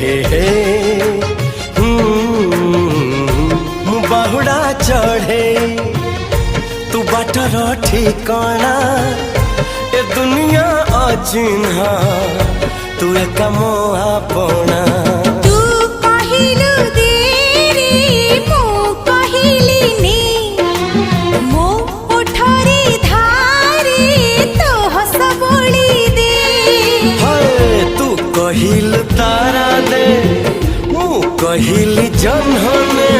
हे बाहुड़ा चढ़े तू बाटर ठिकाना ए दुनिया अचिन्हा तू एक मोआ पोना कहिल तारा दे मु कहिल जन्हने